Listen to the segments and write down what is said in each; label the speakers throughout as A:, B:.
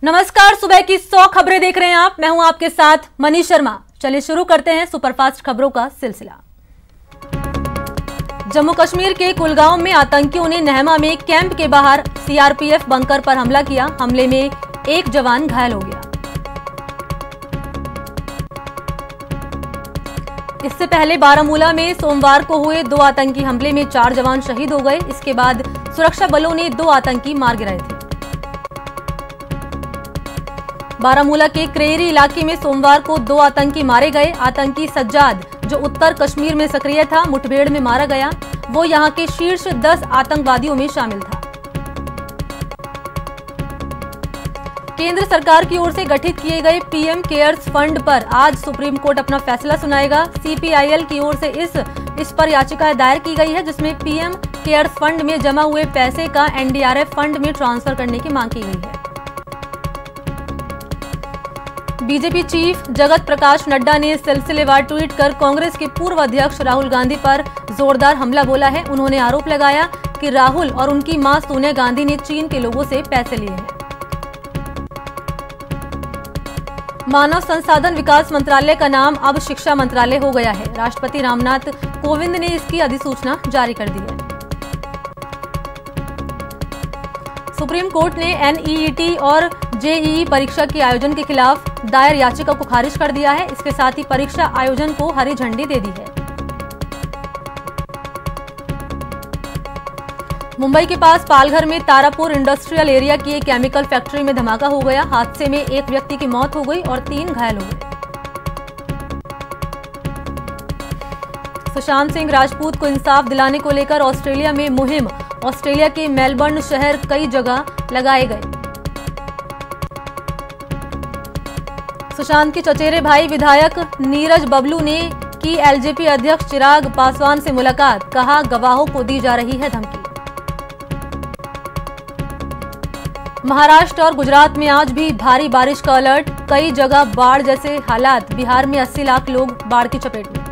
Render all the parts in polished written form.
A: नमस्कार, सुबह की 100 खबरें देख रहे हैं आप। मैं हूं आपके साथ मनीष शर्मा। चलिए शुरू करते हैं सुपरफास्ट खबरों का सिलसिला। जम्मू कश्मीर के कुलगांव में आतंकियों ने नहमा में कैंप के बाहर सीआरपीएफ बंकर पर हमला किया। हमले में एक जवान घायल हो गया। इससे पहले बारामूला में सोमवार को हुए 2 आतंकी हमले में 4 जवान शहीद हो गए। इसके बाद सुरक्षा बलों ने 2 आतंकी मार गिराए थे। बारामूला के क्रेरी इलाके में सोमवार को 2 आतंकी मारे गए। आतंकी सज्जाद, जो उत्तर कश्मीर में सक्रिय था, मुठभेड़ में मारा गया। वो यहां के शीर्ष 10 आतंकवादियों में शामिल था। केंद्र सरकार की ओर से गठित किए गए पीएम केयर्स फंड पर आज सुप्रीम कोर्ट अपना फैसला सुनाएगा। सीपीआईएल की ओर से इस पर याचिका दायर की गई है, जिसमें पीएम केयर्स फंड में जमा हुए पैसे का एनडीआरएफ फंड में ट्रांसफर करने की मांग की गई है। बीजेपी चीफ जगत प्रकाश नड्डा ने सिलसिलेवार ट्वीट कर कांग्रेस के पूर्व अध्यक्ष राहुल गांधी पर जोरदार हमला बोला है। उन्होंने आरोप लगाया कि राहुल और उनकी मां सोनिया गांधी ने चीन के लोगों से पैसे लिए हैं। मानव संसाधन विकास मंत्रालय का नाम अब शिक्षा मंत्रालय हो गया है। राष्ट्रपति रामनाथ कोविंद ने इसकी अधिसूचना जारी कर दी है। सुप्रीम कोर्ट ने एनईईटी और जेईई परीक्षा के आयोजन के खिलाफ दायर याचिका को खारिज कर दिया है। इसके साथ ही परीक्षा आयोजन को हरी झंडी दे दी है। मुंबई के पास पालघर में तारापुर इंडस्ट्रियल एरिया की एक केमिकल फैक्ट्री में धमाका हो गया। हादसे में एक व्यक्ति की मौत हो गई और 3 घायल हो गए। सुशांत सिंह राजपूत को इंसाफ दिलाने को लेकर ऑस्ट्रेलिया में मुहिम। ऑस्ट्रेलिया के मेलबर्न शहर कई जगह लगाए गए। सुशांत के चचेरे भाई विधायक नीरज बबलू ने की एलजेपी अध्यक्ष चिराग पासवान से मुलाकात। कहा, गवाहों को दी जा रही है धमकी। महाराष्ट्र और गुजरात में आज भी भारी बारिश का अलर्ट। कई जगह बाढ़ जैसे हालात। बिहार में 80 लाख लोग बाढ़ की चपेट में।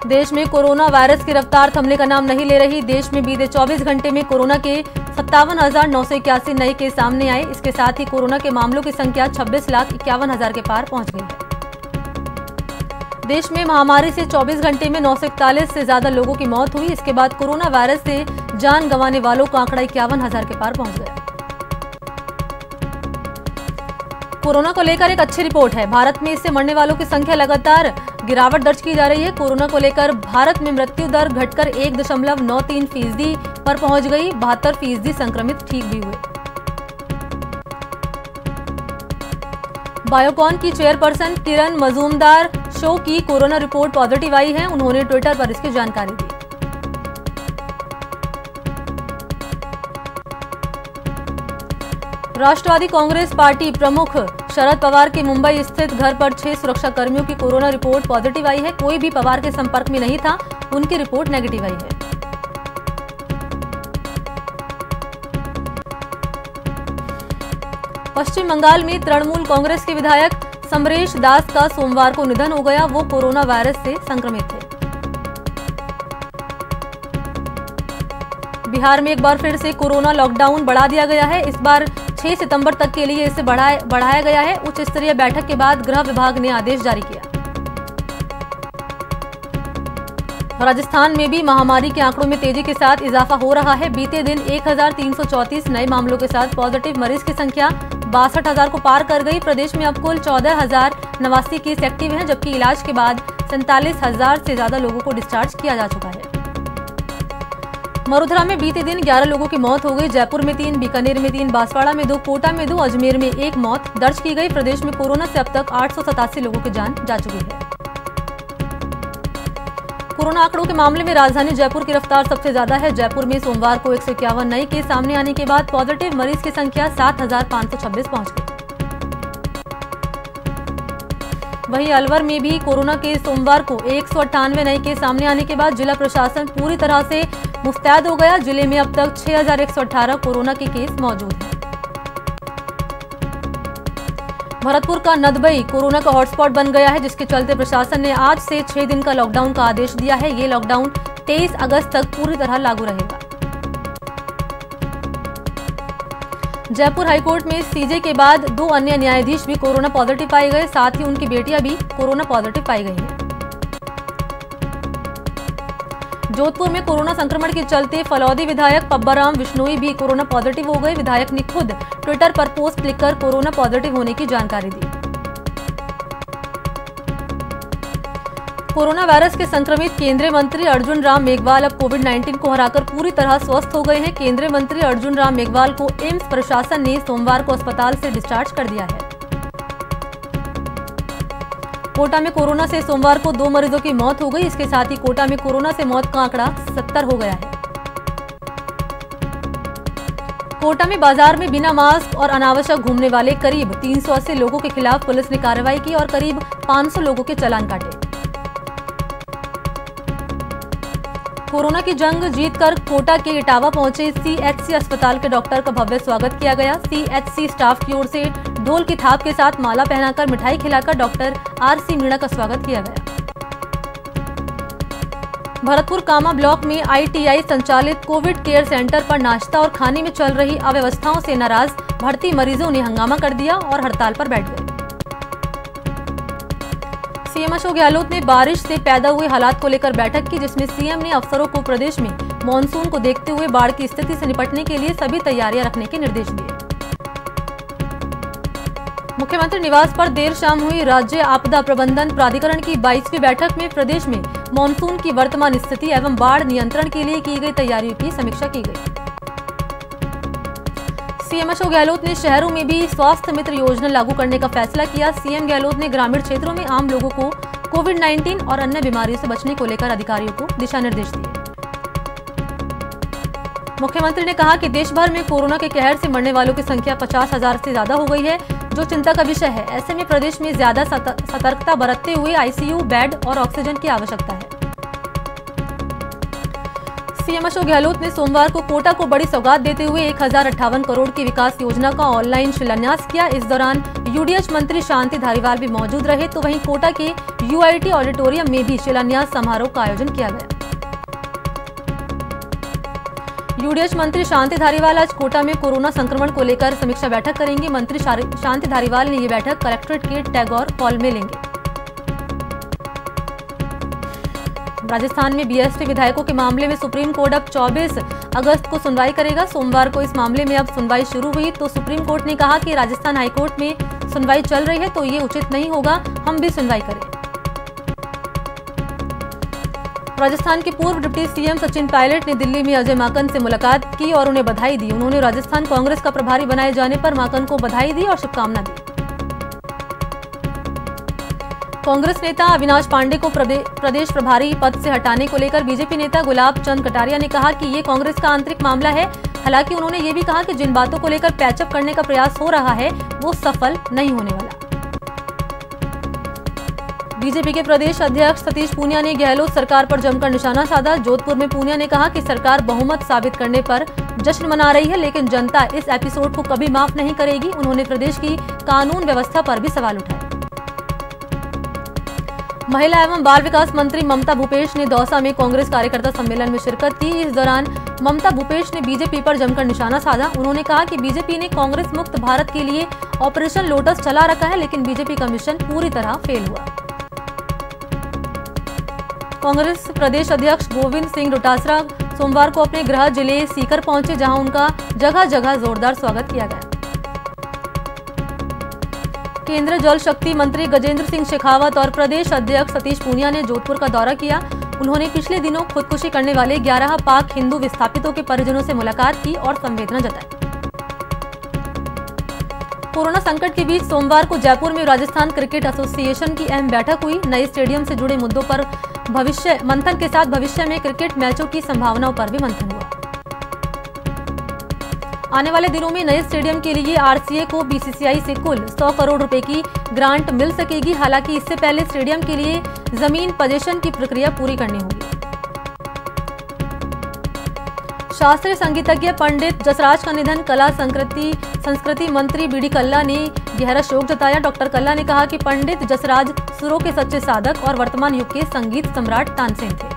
A: देश में कोरोना वायरस की रफ्तार थमने का नाम नहीं ले रही। देश में बीते 24 घंटे में कोरोना के 57,981 नए केस सामने आए। इसके साथ ही कोरोना के मामलों की संख्या 26,51,000 के पार पहुंच गई है। देश में महामारी से 24 घंटे में 941 से ज्यादा लोगों की मौत हुई। इसके बाद कोरोना वायरस से जान गंवाने वालों का आंकड़ा 51,000 के पार पहुंच गया। कोरोना को लेकर एक अच्छी रिपोर्ट है। भारत में इससे मरने वालों की संख्या लगातार गिरावट दर्ज की जा रही है। कोरोना को लेकर भारत में मृत्यु दर घटकर 1.93% पर पहुंच गई। 72% संक्रमित ठीक भी हुए। बायोकॉन की चेयरपर्सन किरण मजूमदार शो की कोरोना रिपोर्ट पॉजिटिव आई है। उन्होंने ट्विटर पर इसकी जानकारी दी। राष्ट्रवादी कांग्रेस पार्टी प्रमुख शरद पवार के मुंबई स्थित घर पर 6 सुरक्षा कर्मियों की कोरोना रिपोर्ट पॉजिटिव आई है। कोई भी पवार के संपर्क में नहीं था। उनकी रिपोर्ट नेगेटिव आई है। पश्चिम बंगाल में तृणमूल कांग्रेस के विधायक समरेश दास का सोमवार को निधन हो गया। वो कोरोना वायरस से संक्रमित थे। बिहार में एक बार फिर से कोरोना लॉकडाउन बढ़ा दिया गया है। इस बार 6 सितंबर तक के लिए इसे बढ़ाया गया है। उच्च स्तरीय बैठक के बाद गृह विभाग ने आदेश जारी किया। राजस्थान में भी महामारी के आंकड़ों में तेजी के साथ इजाफा हो रहा है। बीते दिन 1,334 नए मामलों के साथ पॉजिटिव मरीज की संख्या 62,000 को पार कर गई। प्रदेश में अब कुल 14,089 केस एक्टिव हैं, जबकि इलाज के बाद 47,000 से ज्यादा लोगों को डिस्चार्ज किया जा चुका है। मरुधरा में बीते दिन 11 लोगों की मौत हो गई। जयपुर में 3, बीकानेर में 3, बांसवाड़ा में 2, कोटा में 2, अजमेर में 1 मौत दर्ज की गई। प्रदेश में कोरोना से अब तक 887 लोगों की जान जा चुकी है। कोरोना आंकड़ों के मामले में राजधानी जयपुर की रफ्तार सबसे ज्यादा है। जयपुर में सोमवार को 151 नए केस सामने आने के बाद पॉजिटिव मरीज की संख्या 7,526 पहुंच गई। वहीं अलवर में भी कोरोना के सोमवार को 198 नए केस सामने आने के बाद जिला प्रशासन पूरी तरह से मुस्तैद हो गया। जिले में अब तक 6,118 कोरोना के केस मौजूद हैं। भरतपुर का नदबई कोरोना का हॉटस्पॉट बन गया है, जिसके चलते प्रशासन ने आज से 6 दिन का लॉकडाउन का आदेश दिया है। ये लॉकडाउन 23 अगस्त तक पूरी तरह लागू रहेगा। जयपुर हाईकोर्ट में सीजे के बाद 2 अन्य न्यायाधीश भी कोरोना पॉजिटिव पाए गए, साथ ही उनकी बेटियां भी कोरोना पॉजिटिव पाई गई हैं। जोधपुर में कोरोना संक्रमण के चलते फलौदी विधायक पब्बाराम विश्नोई भी कोरोना पॉजिटिव हो गए। विधायक ने खुद ट्विटर पर पोस्ट लिखकर कोरोना पॉजिटिव होने की जानकारी दी। कोरोना वायरस के संक्रमित केंद्रीय मंत्री अर्जुन राम मेघवाल अब कोविड-19 को हराकर पूरी तरह स्वस्थ हो गए हैं। केंद्रीय मंत्री अर्जुन राम मेघवाल को एम्स प्रशासन ने सोमवार को अस्पताल से डिस्चार्ज कर दिया है। कोटा में कोरोना से सोमवार को 2 मरीजों की मौत हो गई। इसके साथ ही कोटा में कोरोना से मौत का आंकड़ा 70 हो गया है। कोटा में बाजार में बिना मास्क और अनावश्यक घूमने वाले करीब 380 लोगों के खिलाफ पुलिस ने कार्रवाई की और करीब 500 लोगों के चालान काटे। कोरोना की जंग जीतकर कोटा के इटावा पहुंचे सीएचसी अस्पताल के डॉक्टर का भव्य स्वागत किया गया। सीएचसी स्टाफ की ओर से ढोल की थाप के साथ माला पहनाकर मिठाई खिलाकर डॉक्टर आरसी मीणा का स्वागत किया गया। भरतपुर कामा ब्लॉक में आईटीआई संचालित कोविड केयर सेंटर पर नाश्ता और खाने में चल रही अव्यवस्थाओं से नाराज भर्ती मरीजों ने हंगामा कर दिया और हड़ताल पर बैठ गए। सीएम अशोक गहलोत ने बारिश से पैदा हुए हालात को लेकर बैठक की, जिसमें सीएम ने अफसरों को प्रदेश में मानसून को देखते हुए बाढ़ की स्थिति से निपटने के लिए सभी तैयारियां रखने के निर्देश दिए। मुख्यमंत्री निवास पर देर शाम हुई राज्य आपदा प्रबंधन प्राधिकरण की 22वीं बैठक में प्रदेश में मानसून की वर्तमान स्थिति एवं बाढ़ नियंत्रण के लिए की गई तैयारियों की समीक्षा की गई। सीएम अशोक गहलोत ने शहरों में भी स्वास्थ्य मित्र योजना लागू करने का फैसला किया। सीएम गहलोत ने ग्रामीण क्षेत्रों में आम लोगों को कोविड-19 और अन्य बीमारियों से बचने को लेकर अधिकारियों को दिशा निर्देश दिए। मुख्यमंत्री ने कहा कि देश भर में कोरोना के कहर से मरने वालों की संख्या 50,000 से ज्यादा हो गई है, जो चिंता का विषय है। ऐसे में प्रदेश में ज्यादा सतर्कता बरतते हुए आईसीयू बेड और ऑक्सीजन की आवश्यकता है। सीएम अशोक गहलोत ने सोमवार को कोटा को बड़ी सौगात देते हुए 1058 करोड़ की विकास योजना का ऑनलाइन शिलान्यास किया। इस दौरान यूडीएच मंत्री शांति धारीवाल भी मौजूद रहे, तो वहीं कोटा के यूआईटी ऑडिटोरियम में भी शिलान्यास समारोह का आयोजन किया गया। यूडीएच मंत्री शांति धारीवाल आज कोटा में कोरोना संक्रमण को लेकर समीक्षा बैठक करेंगे। मंत्री शांति धारीवाल ने ये बैठक कलेक्ट्रेट के टैगोर हॉल में लेंगे। राजस्थान में बीएसपी विधायकों के मामले में सुप्रीम कोर्ट अब 24 अगस्त को सुनवाई करेगा। सोमवार को इस मामले में अब सुनवाई शुरू हुई तो सुप्रीम कोर्ट ने कहा कि राजस्थान हाईकोर्ट में सुनवाई चल रही है तो ये उचित नहीं होगा, हम भी सुनवाई करें। राजस्थान के पूर्व डिप्टी सीएम सचिन पायलट ने दिल्ली में अजय माकन से मुलाकात की और उन्हें बधाई दी। उन्होंने राजस्थान कांग्रेस का प्रभारी बनाए जाने पर माकन को बधाई दी और शुभकामना दी। कांग्रेस नेता अविनाश पांडे को प्रदेश प्रभारी पद से हटाने को लेकर बीजेपी नेता गुलाब चंद कटारिया ने कहा कि ये कांग्रेस का आंतरिक मामला है। हालांकि उन्होंने ये भी कहा कि जिन बातों को लेकर पैचअप करने का प्रयास हो रहा है वो सफल नहीं होने वाला। बीजेपी के प्रदेश अध्यक्ष सतीश पूनिया ने गहलोत सरकार पर जमकर निशाना साधा। जोधपुर में पूनिया ने कहा कि सरकार बहुमत साबित करने पर जश्न मना रही है, लेकिन जनता इस एपिसोड को कभी माफ नहीं करेगी। उन्होंने प्रदेश की कानून व्यवस्था पर भी सवाल उठाए। महिला एवं बाल विकास मंत्री ममता भूपेश ने दौसा में कांग्रेस कार्यकर्ता सम्मेलन में शिरकत की। इस दौरान ममता भूपेश ने बीजेपी पर जमकर निशाना साधा। उन्होंने कहा कि बीजेपी ने कांग्रेस मुक्त भारत के लिए ऑपरेशन लोटस चला रखा है, लेकिन बीजेपी का मिशन पूरी तरह फेल हुआ। कांग्रेस प्रदेश अध्यक्ष गोविंद सिंह डोटासरा सोमवार को अपने गृह जिले सीकर पहुंचे, जहां उनका जगह जगह जोरदार स्वागत किया गया। केंद्रीय जल शक्ति मंत्री गजेंद्र सिंह शेखावत और प्रदेश अध्यक्ष सतीश पूनिया ने जोधपुर का दौरा किया। उन्होंने पिछले दिनों खुदकुशी करने वाले 11 पाक हिंदू विस्थापितों के परिजनों से मुलाकात की और संवेदना जताई। कोरोना संकट के बीच सोमवार को जयपुर में राजस्थान क्रिकेट एसोसिएशन की अहम बैठक हुई। नए स्टेडियम से जुड़े मुद्दों पर मंथन के साथ भविष्य में क्रिकेट मैचों की संभावनाओं पर भी मंथन हुआ। आने वाले दिनों में नए स्टेडियम के लिए आरसीए को बीसीसीआई से कुल 100 करोड़ रुपए की ग्रांट मिल सकेगी। हालांकि इससे पहले स्टेडियम के लिए जमीन पोजीशन की प्रक्रिया पूरी करनी होगी। शास्त्रीय संगीतज्ञ पंडित जसराज का निधन, कला संस्कृति मंत्री बीडी कल्ला ने गहरा शोक जताया। डॉक्टर कल्ला ने कहा कि पंडित जसराज सुरों के सच्चे साधक और वर्तमान युग के संगीत सम्राट तानसेन थे।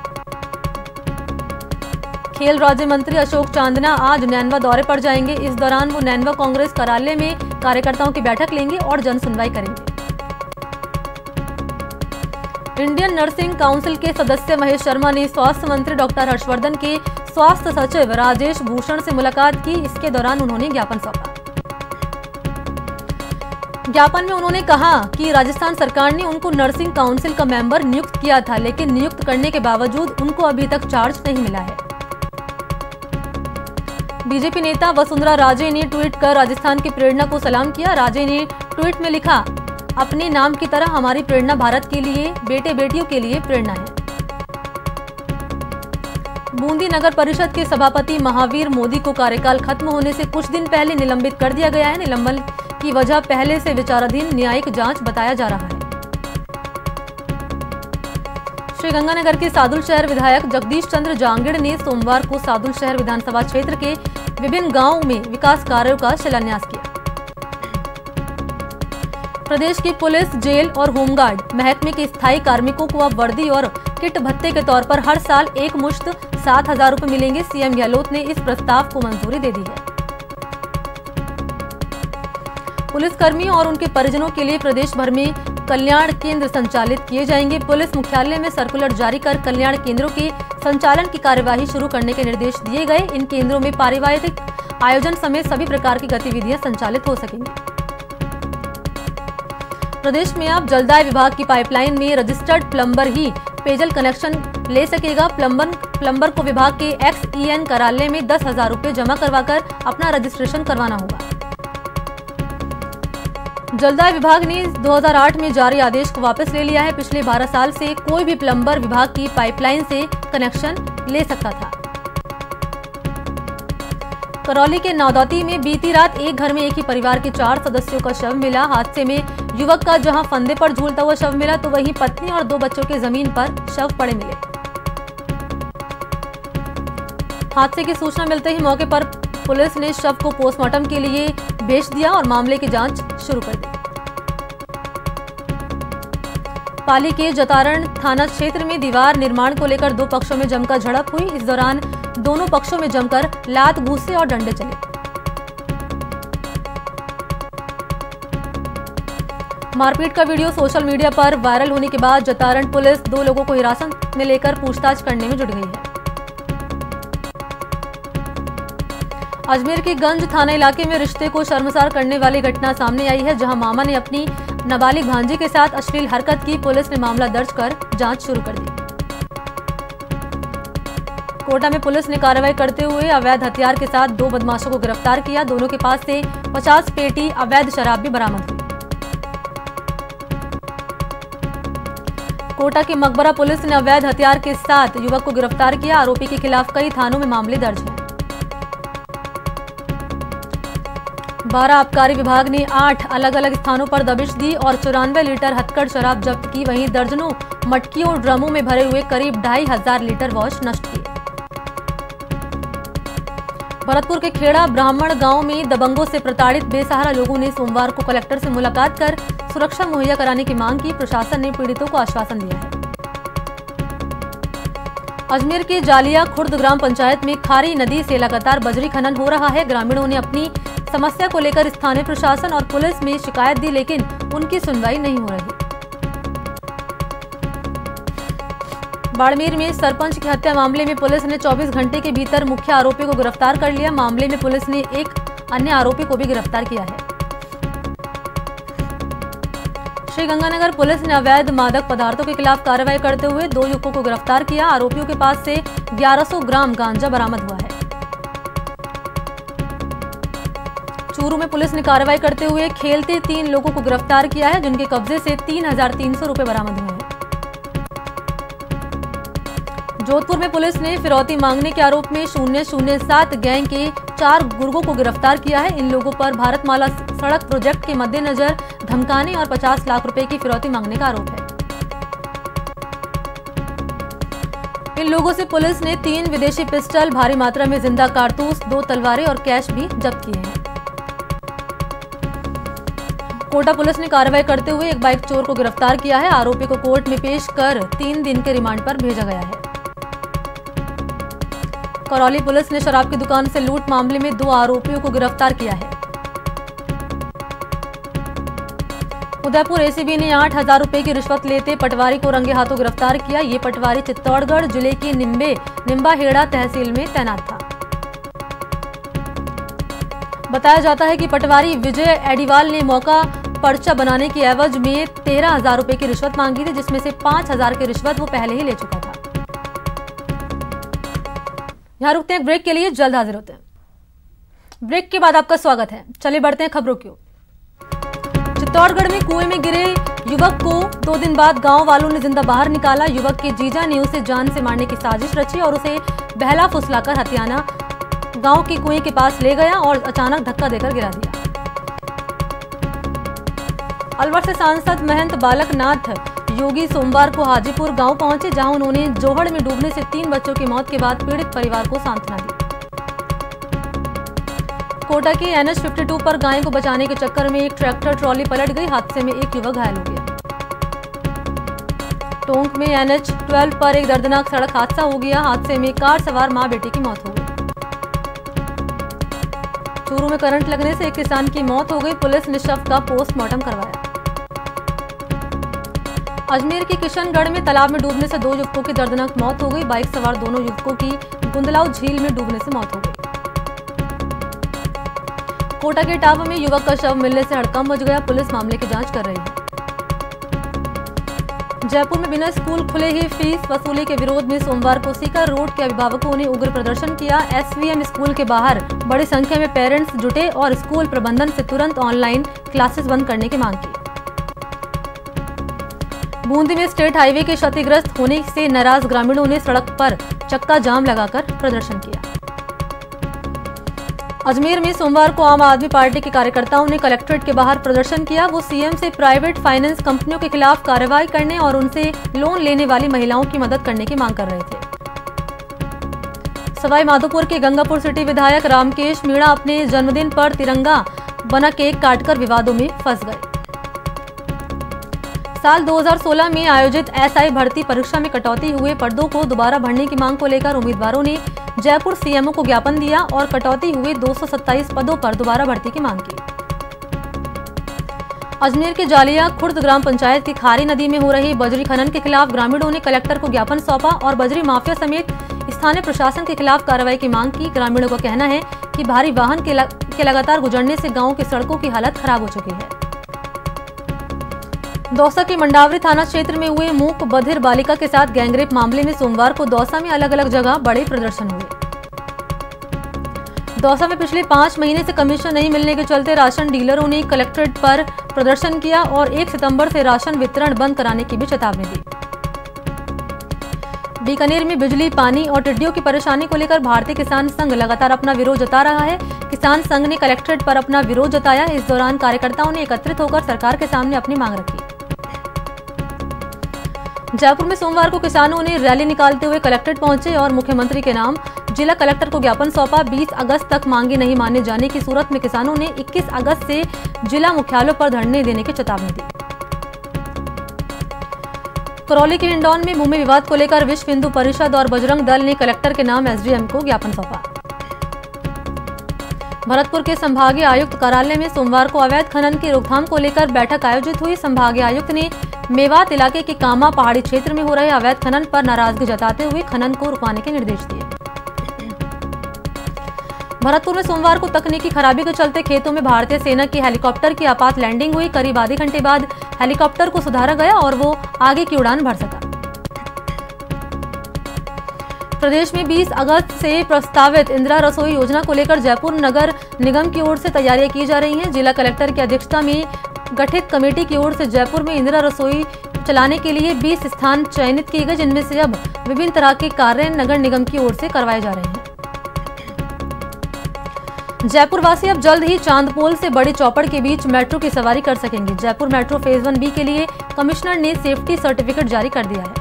A: खेल राज्य मंत्री अशोक चांदना आज नैनवा दौरे पर जाएंगे। इस दौरान वो नैनवा कांग्रेस कार्यालय में कार्यकर्ताओं की बैठक लेंगे और जन सुनवाई करेंगे। इंडियन नर्सिंग काउंसिल के सदस्य महेश शर्मा ने स्वास्थ्य मंत्री डॉक्टर हर्षवर्धन के स्वास्थ्य सचिव राजेश भूषण से मुलाकात की। इसके दौरान उन्होंने ज्ञापन सौंपा। ज्ञापन में उन्होंने कहा कि राजस्थान सरकार ने उनको नर्सिंग काउंसिल का मेंबर नियुक्त किया था, लेकिन नियुक्त करने के बावजूद उनको अभी तक चार्ज नहीं मिला है। बीजेपी नेता वसुंधरा राजे ने ट्वीट कर राजस्थान की प्रेरणा को सलाम किया। राजे ने ट्वीट में लिखा, अपने नाम की तरह हमारी प्रेरणा भारत के लिए, बेटे बेटियों के लिए प्रेरणा है। बूंदी नगर परिषद के सभापति महावीर मोदी को कार्यकाल खत्म होने से कुछ दिन पहले निलंबित कर दिया गया है। निलंबन की वजह पहले से विचाराधीन न्यायिक जांच बताया जा रहा है। श्रीगंगानगर के सादुलशहर विधायक जगदीश चंद्र जांगिड़ ने सोमवार को सादुलशहर विधानसभा क्षेत्र के विभिन्न गांवों में विकास कार्यों का शिलान्यास किया। प्रदेश की पुलिस, जेल और होमगार्ड महकमे के स्थायी कार्मिकों को अब वर्दी और किट भत्ते के तौर पर हर साल एक मुश्त 7,000 रुपए मिलेंगे। सीएम गहलोत ने इस प्रस्ताव को मंजूरी दे दी है। पुलिसकर्मियों और उनके परिजनों के लिए प्रदेश भर में कल्याण केंद्र संचालित किए जाएंगे। पुलिस मुख्यालय में सर्कुलर जारी कर कल्याण केंद्रों के संचालन की कार्यवाही शुरू करने के निर्देश दिए गए। इन केंद्रों में पारिवारिक आयोजन समेत सभी प्रकार की गतिविधियां संचालित हो सकेंगी। प्रदेश में अब जलदाय विभाग की पाइपलाइन में रजिस्टर्ड प्लम्बर ही पेयजल कनेक्शन ले सकेगा। प्लम्बर को विभाग के XEN कार्यालय में 10,000 रुपए जमा करवाकर अपना रजिस्ट्रेशन करवाना होगा। जलदाय विभाग ने 2008 में जारी आदेश को वापस ले लिया है। पिछले 12 साल से कोई भी प्लम्बर विभाग की पाइपलाइन से कनेक्शन ले सकता था। करौली के नौदौती में बीती रात एक घर में एक ही परिवार के 4 सदस्यों का शव मिला। हादसे में युवक का जहां फंदे पर झूलता हुआ शव मिला, तो वहीं पत्नी और 2 बच्चों के जमीन पर शव पड़े मिले। हादसे की सूचना मिलते ही मौके पर पुलिस ने शव को पोस्टमार्टम के लिए भेज दिया और मामले की जांच शुरू कर दी। पाली के जतारण थाना क्षेत्र में दीवार निर्माण को लेकर 2 पक्षों में जमकर झड़प हुई। इस दौरान दोनों पक्षों में जमकर लात, घूंसे और डंडे चले। मारपीट का वीडियो सोशल मीडिया पर वायरल होने के बाद जतारण पुलिस 2 लोगों को हिरासत में लेकर पूछताछ करने में जुट गई है। अजमेर के गंज थाना इलाके में रिश्ते को शर्मसार करने वाली घटना सामने आई है, जहां मामा ने अपनी नाबालिग भांजी के साथ अश्लील हरकत की। पुलिस ने मामला दर्ज कर जांच शुरू कर दी। कोटा में पुलिस ने कार्रवाई करते हुए अवैध हथियार के साथ 2 बदमाशों को गिरफ्तार किया। दोनों के पास से 50 पेटी अवैध शराब भी बरामद हुई। कोटा के मकबरा पुलिस ने अवैध हथियार के साथ युवक को गिरफ्तार किया। आरोपी के खिलाफ कई थानों में मामले दर्ज हैं। 12 आबकारी विभाग ने 8 अलग अलग स्थानों पर दबिश दी और 94 लीटर हथकड़ शराब जब्त की। वहीं दर्जनों मटकियों और ड्रमों में भरे हुए करीब 2,500 लीटर वॉश नष्ट किए। भरतपुर के खेड़ा ब्राह्मण गांव में दबंगों से प्रताड़ित बेसहारा लोगों ने सोमवार को कलेक्टर से मुलाकात कर सुरक्षा मुहैया कराने की मांग की। प्रशासन ने पीड़ितों को आश्वासन दिया है। अजमेर के जालिया खुर्द ग्राम पंचायत में खारी नदी से लगातार बजरी खनन हो रहा है। ग्रामीणों ने अपनी समस्या को लेकर स्थानीय प्रशासन और पुलिस में शिकायत दी, लेकिन उनकी सुनवाई नहीं हो रही। बाड़मेर में सरपंच की हत्या मामले में पुलिस ने 24 घंटे के भीतर मुख्य आरोपी को गिरफ्तार कर लिया। मामले में पुलिस ने एक अन्य आरोपी को भी गिरफ्तार किया है। श्रीगंगानगर पुलिस ने अवैध मादक पदार्थों के खिलाफ कार्रवाई करते हुए 2 युवकों को गिरफ्तार किया। आरोपियों के पास से 1100 ग्राम गांजा बरामद हुआ है। चूरू में पुलिस ने कार्रवाई करते हुए खेलते 3 लोगों को गिरफ्तार किया है, जिनके कब्जे से 3,300 रुपए बरामद हुए हैं। जोधपुर में पुलिस ने फिरौती मांगने के आरोप में 007 गैंग के 4 गुर्गों को गिरफ्तार किया है। इन लोगों पर भारतमाला सड़क प्रोजेक्ट के मद्देनजर धमकाने और 50 लाख रुपए की फिरौती मांगने का आरोप है। इन लोगों से पुलिस ने 3 विदेशी पिस्टल, भारी मात्रा में जिंदा कारतूस, 2 तलवारें और कैश भी जब्त किए हैं। कोटा पुलिस ने कार्रवाई करते हुए एक बाइक चोर को गिरफ्तार किया है। आरोपी को कोर्ट में पेश कर 3 दिन के रिमांड पर भेजा गया है। करौली पुलिस ने शराब की दुकान से लूट मामले में 2 आरोपियों को गिरफ्तार किया है। उदयपुर एसीबी ने 8,000 रुपए की रिश्वत लेते पटवारी को रंगे हाथों गिरफ्तार किया। ये पटवारी चित्तौड़गढ़ जिले की निम्बाहेड़ा तहसील में तैनात था। बताया जाता है कि पटवारी विजय एडीवाल ने मौका पर्चा बनाने की एवज में 13,000 रुपए की रिश्वत मांगी थी, जिसमें से 5,000 की रिश्वत वो पहले ही ले चुका था। यहां रुकते हैं ब्रेक के लिए, जल्द हाजिर होते हैं। ब्रेक के बाद आपका स्वागत है। चलिए बढ़ते हैं खबरों की ओर। चित्तौड़गढ़ में कुएं में गिरे युवक को 2 दिन बाद गांव वालों ने जिंदा बाहर निकाला। युवक के जीजा ने उसे जान से मारने की साजिश रची और उसे बहला फुसलाकर हथियाना गांव के कुएं के पास ले गया और अचानक धक्का देकर गिरा दिया। अलवर से सांसद महंत बालकनाथ योगी सोमवार को हाजीपुर गांव पहुंचे, जहां उन्होंने जोहड़ में डूबने से 3 बच्चों की मौत के बाद पीड़ित परिवार को सांत्वना दी। कोटा के NH 52 पर गाय को बचाने के चक्कर में एक ट्रैक्टर ट्रॉली पलट गई। हादसे में एक युवक घायल हो गया। टोंक में NH 12 पर एक दर्दनाक सड़क हादसा हो गया। हादसे में कार सवार मां बेटी की मौत हो गई। चूरू में करंट लगने से एक किसान की मौत हो गई। पुलिस ने शव का पोस्टमार्टम करवाया। अजमेर के किशनगढ़ में तालाब में डूबने से 2 युवकों की दर्दनाक मौत हो गई। बाइक सवार दोनों युवकों की गुंदलाव झील में डूबने से मौत हो गई। कोटा के टावा में युवक का शव मिलने से हड़कंप मच गया। पुलिस मामले की जांच कर रही है। जयपुर में बिना स्कूल खुले ही फीस वसूली के विरोध में सोमवार को सीकर रोड के अभिभावकों ने उग्र प्रदर्शन किया। SVM स्कूल के बाहर बड़ी संख्या में पेरेंट्स जुटे और स्कूल प्रबंधन से तुरंत ऑनलाइन क्लासेस बंद करने की मांग की। बूंदी में स्टेट हाईवे के क्षतिग्रस्त होने से नाराज ग्रामीणों ने सड़क पर चक्का जाम लगाकर प्रदर्शन किया। अजमेर में सोमवार को आम आदमी पार्टी के कार्यकर्ताओं ने कलेक्ट्रेट के बाहर प्रदर्शन किया। वो सीएम से प्राइवेट फाइनेंस कंपनियों के खिलाफ कार्रवाई करने और उनसे लोन लेने वाली महिलाओं की मदद करने की मांग कर रहे थे। सवाई माधोपुर के गंगापुर सिटी विधायक रामकेश मीणा अपने जन्मदिन पर तिरंगा बना केक काटकर विवादों में फंस गए। साल 2016 में आयोजित SI भर्ती परीक्षा में कटौती हुए पदों को दोबारा भरने की मांग को लेकर उम्मीदवारों ने जयपुर CMO को ज्ञापन दिया और कटौती हुए 227 पदों पर दोबारा भर्ती की मांग की। अजमेर के जालिया खुर्द ग्राम पंचायत की खारी नदी में हो रही बजरी खनन के खिलाफ ग्रामीणों ने कलेक्टर को ज्ञापन सौंपा और बजरी माफिया समेत स्थानीय प्रशासन के खिलाफ कार्रवाई की मांग की। ग्रामीणों का कहना है कि भारी वाहन के लगातार गुजरने से गाँव की सड़कों की हालत खराब हो चुकी है। दौसा के मंडावरी थाना क्षेत्र में हुए मूक बधिर बालिका के साथ गैंगरेप मामले में सोमवार को दौसा में अलग अलग जगह बड़े प्रदर्शन हुए। दौसा में पिछले 5 महीने से कमीशन नहीं मिलने के चलते राशन डीलरों ने कलेक्ट्रेट पर प्रदर्शन किया और 1 सितंबर से राशन वितरण बंद कराने की भी चेतावनी दी। बीकानेर में बिजली, पानी और टिड्डियों की परेशानी को लेकर भारतीय किसान संघ लगातार अपना विरोध जता रहा है। किसान संघ ने कलेक्ट्रेट पर अपना विरोध जताया। इस दौरान कार्यकर्ताओं ने एकत्रित होकर सरकार के सामने अपनी मांग रखी। जयपुर में सोमवार को किसानों ने रैली निकालते हुए कलेक्ट्रेट पहुंचे और मुख्यमंत्री के नाम जिला कलेक्टर को ज्ञापन सौंपा। 20 अगस्त तक मांगे नहीं माने जाने की सूरत में किसानों ने 21 अगस्त से जिला मुख्यालयों पर धरने देने की चेतावनी दी। करौली के हिंडौन में भूमि विवाद को लेकर विश्व हिंदू परिषद और बजरंग दल ने कलेक्टर के नाम SDM को ज्ञापन सौंपा। भरतपुर के संभागीय आयुक्त कार्यालय में सोमवार को अवैध खनन की रोकथाम को लेकर बैठक आयोजित हुई। संभागीय आयुक्त ने मेवात इलाके के कामा पहाड़ी क्षेत्र में हो रहे अवैध खनन पर नाराजगी जताते हुए खनन को रुकवाने के निर्देश दिए। भरतपुर में सोमवार को तकनीकी खराबी के चलते खेतों में भारतीय सेना की हेलीकॉप्टर की आपात लैंडिंग हुई। करीब आधे घंटे बाद हेलीकॉप्टर को सुधारा गया और वो आगे की उड़ान भर सका। प्रदेश में 20 अगस्त से प्रस्तावित इंदिरा रसोई योजना को लेकर जयपुर नगर निगम की ओर से तैयारियां की जा रही हैं। जिला कलेक्टर की अध्यक्षता में गठित कमेटी की ओर से जयपुर में इंदिरा रसोई चलाने के लिए 20 स्थान चयनित किए गए, जिनमें से अब विभिन्न तरह के कार्य नगर निगम की ओर से करवाए जा रहे हैं। जयपुर वासी अब जल्द ही चांदपोल से बड़ी चौपड़ के बीच मेट्रो की सवारी कर सकेंगे। जयपुर मेट्रो फेज 1B के लिए कमिश्नर ने सेफ्टी सर्टिफिकेट जारी कर दिया है।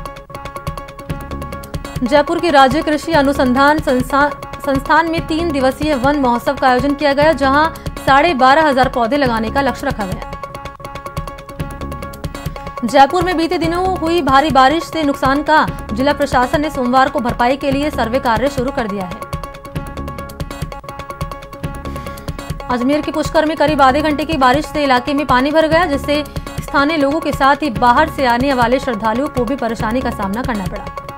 A: जयपुर के राज्य कृषि अनुसंधान संस्थान में 3 दिवसीय वन महोत्सव का आयोजन किया गया, जहां 12,500 पौधे लगाने का लक्ष्य रखा गया। जयपुर में बीते दिनों हुई भारी बारिश से नुकसान का जिला प्रशासन ने सोमवार को भरपाई के लिए सर्वे कार्य शुरू कर दिया है। अजमेर के पुष्कर में करीब आधे घंटे की बारिश से इलाके में पानी भर गया, जिससे स्थानीय लोगों के साथ ही बाहर से आने वाले श्रद्धालुओं को भी परेशानी का सामना करना पड़ा।